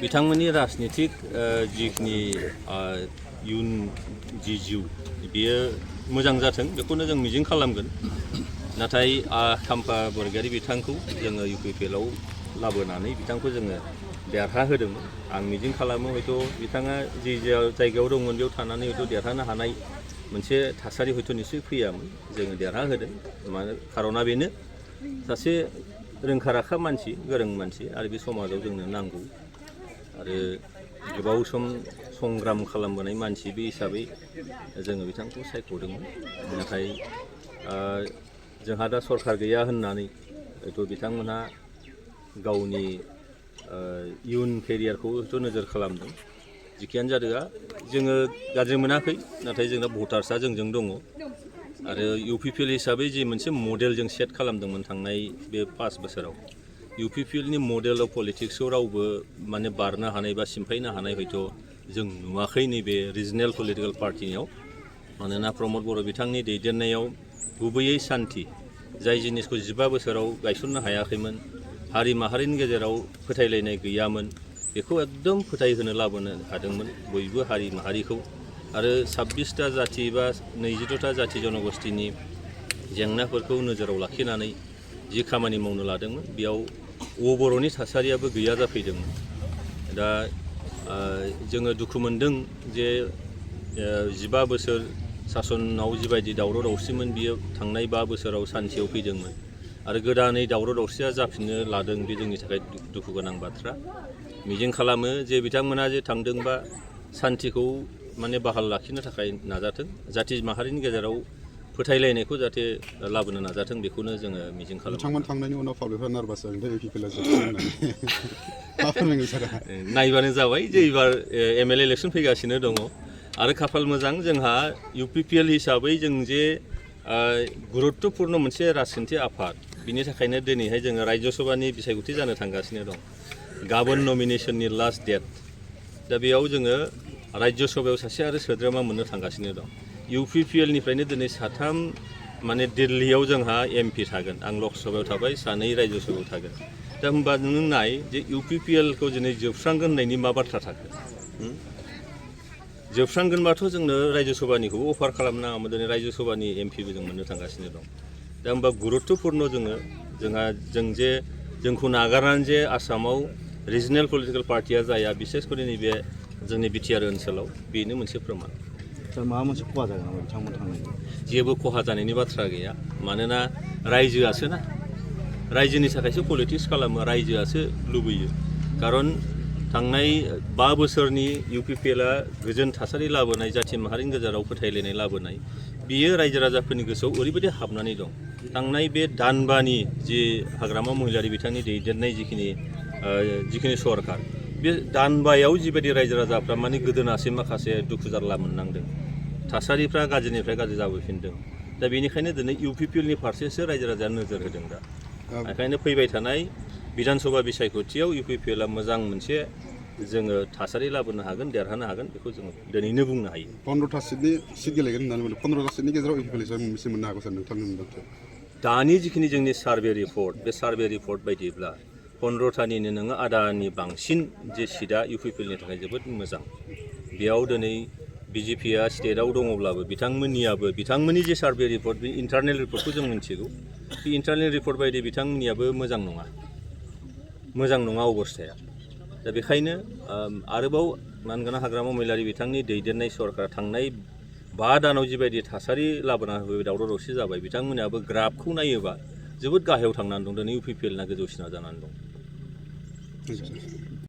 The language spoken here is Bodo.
बिथांमोननि राजनीतिक जिखिनि इयुन जि जिउ बेयो मोजां जाथों बेखौनो जों मिजिं खालामगोन। नाथाय खाम्फा बरगयारी बिथांखौ जोङो UPPLआव लाबोनानै बिथांखौ जोङो देरहा होदोंमोन। आं मिजिं खालामो हयथ' बिथाङा जि जायगायाव दंमोन बेयाव थानानै हयथ' देरहानो हानाय मोनसे थासारि हयथ' निश्चय फैयामोन। जोङो देरहा होदों मानो खार'ना बेनो सासे रोंखा राखा मानसि गोरों मानसि आरो बे समाजाव जोंनो नांगौ आरो गोबाव सम संग्राम खालामबोनाय मानसि बे हिसाबै जोङो बिथांखौ सायख'दोंमोन। नाथाय जोंहा दा सरकार गैया होननानै हयथ' बिथांमोनहा गावनि इयुन केरियारखौ हयथ' नोजोर खालामदों। जिखियानो जादोआ जोङो गाज्रि मोनाखै, नाथाय जोंना भटार्सआ जोंजों दङ आरो UPPL हिसाबै जि मोनसे मडेल जों सेट खालामदोंमोन थांनाय बे 5 बोसोराव UPPLनि मडेल अफ पलिटिक्सआव रावबो माने बारनो हानाय बा सिमफायनो हानाय हयथ' जों नुवाखै नैबे रिजनेल पलिटिकेल पार्टियाव। मानोना प्रमद बर' बिथांनि दैदेननायाव गुबैयै सान्थि जाय जिनिसखौ 15 बोसोराव गायसननो हायाखैमोन, हारि माहारिनि गेजेराव फोथायलायनाय गैयामोन, बेखौ एकदम फोथायहोनो लाबोनो हादोंमोन बयबो हारि माहारिखौ। आरो 26टा जाथि बा 22टा जाथि जनगोष्ठीनि जेंनाफोरखौ नोजोराव लाखिनानै जि खामानि मावनो लादोंमोन बेयाव बर'नि थासारियाबो गैया जाफैदोंमोन। दा जोङो दुखु मोनदों जे 15 बोसोर सासनाव जिबायदि दावराव दावसिमोन बियो थांनाय 5 बोसोराव सान्थियाव फैदोंमोन आरो गोदानै दावराव दावसिया जाफिननो लादों। बे जोंनि थाखाय दुखु गोनां बाथ्रा। मिजिं खालामो जे बिथांमोना जे थांदोंबा सान्थिखौ माने बाहाल लाखिनो थाखाय नाजाथों, जाथि माहारिनि गेजेराव फोथायलायनायखौ जाहाथे लाबोनो नाजाथों बेखौनो जोङो मिजिं खालामो। बिथांमोन थांनायनि उनाव पाब्लिकफ्रा नार्भास जादों UPPLआ जोबसिगोन होननानै मा फोरमायगोन सारा? नायबानो जाबाय जे एबार MLA इलेक्सन फैगासिनो दङ आरो खाफाल मोजां जोंहा UPPL हिसाबै जों जे गुरुत्तपुर्ण मोनसे राजखान्थि आफाद बिनि थाखायनो दिनैहाय जोङो राज्य सभानि बिसायख'थि जानो थांगासिनो दं। गाबोन नमिनेसननि लास्ट डेट। दा बेयाव जोङो राज्य सभायाव सासे आरो सोद्रोमा मोननो थांगासिनो दं। UPPLनिफ्रायनो दिनै 3 माने दिल्लीयाव जोंहा MP थागोन। आं लक सभायाव थाबाय, 2 राज्य सभायाव थागोन। दा होमबा नों नाय जे UPPLखौ दिनै जोबस्रांगोन होननायनि मा बाथ्रा थाखो? जोबस्रांगोनबाथ' जोंनो राज्य सभानिखौबो अफार खालामनाङामोन। दिनै राज्य सभानि MPबो जों मोननो थांगासिनो दं। दा होमबा गुरुत्तपुर्ण जों जे जोंखौ नागारनानै जे आसामाव रिजनेल पलिटिकेल पार्टिया जाया, बिसेसकरि नैबे जोंनि BTR ओनसोलाव बेनो मोनसे प्रमान। माबा मोनसे खहा जागोन नामा बिथांमोन थांनायनि? जेबो खहा जानायनि बाथ्रा गैया। मानोना रायजोआसो ना, रायजोनि थाखायसो पलिटिक्स खालामो, रायजोआसो लुबैयो। खारन थांनाय 5 बोसोरनि UPPLआ गोजोन थासारि लाबोनाय, जाथि माहारिनि गेजेराव फोथायलायनाय लाबोनाय, बियो रायजो राजाफोरनि गोसोआव ओरैबायदि हाबनानै दं। थांनाय बे दानबानि जि हाग्रामा महिलारि बिथांनि दैदेननाय जिखिनि सरकार, बे दानबायाव जिबायदि रायजो राजाफ्रा माने गोदोनासिम माखासे दुखु जारला मोननांदों, थासारिफ्रा गाज्रिनिफ्राय गाज्रि जाबोफिनदों। दा बेनिखायनो दिनै UPPLनि फारसेसो रायजो राजाया नोजोर होदों दा। बेखायनो फैबाय थानाय बिधान सभा बिसायख'थियाव UPPLआ मोजां मोनसे जोङो थासारि लाबोनो हागोन, देरहानो हागोन, बेखौ जोङो दिनैनो बुंनो हायो। 15टा सिट गेलेगोन होननानै बुंदों। 15टा सिटनि गेजेराव UPPL मोनबेसे मोननो हागौ सार नोंथांनि मोनदांथियाव? दानि जिखिनि जोंनि सार्भे रिपर्ट, बे सार्भे रिपर्ट बायदिब्ला 15टानिनो नोङो आदानि बांसिन जे सिटआ UPPLनि थाखाय जोबोद मोजां। बेयाव दिनै BJPआ स्टेटआव दङब्लाबो बिथांमोननि जे सार्भे रिपर्ट, बे इन्टारनेल रिपर्टखौ जों मिथिगौ। बे इन्टारनेल रिपर्ट बायदि बिथांमोननियाबो मोजां नङा अबस्थाया। दा बेखायनो आरोबाव मानगोनां हाग्रामा महिलारि बिथांनि दैदेननाय सरकार थांनाय 5 दानाव जिबायदि थासारि लाबोना होबाय, दावराव दावसि जाबाय, बिथांमोनाबो ग्राफखौ नायोबा जोबोद गाहायाव थांनानै दं। दिनै UPPLना गोजौसिनाव जानानै दं।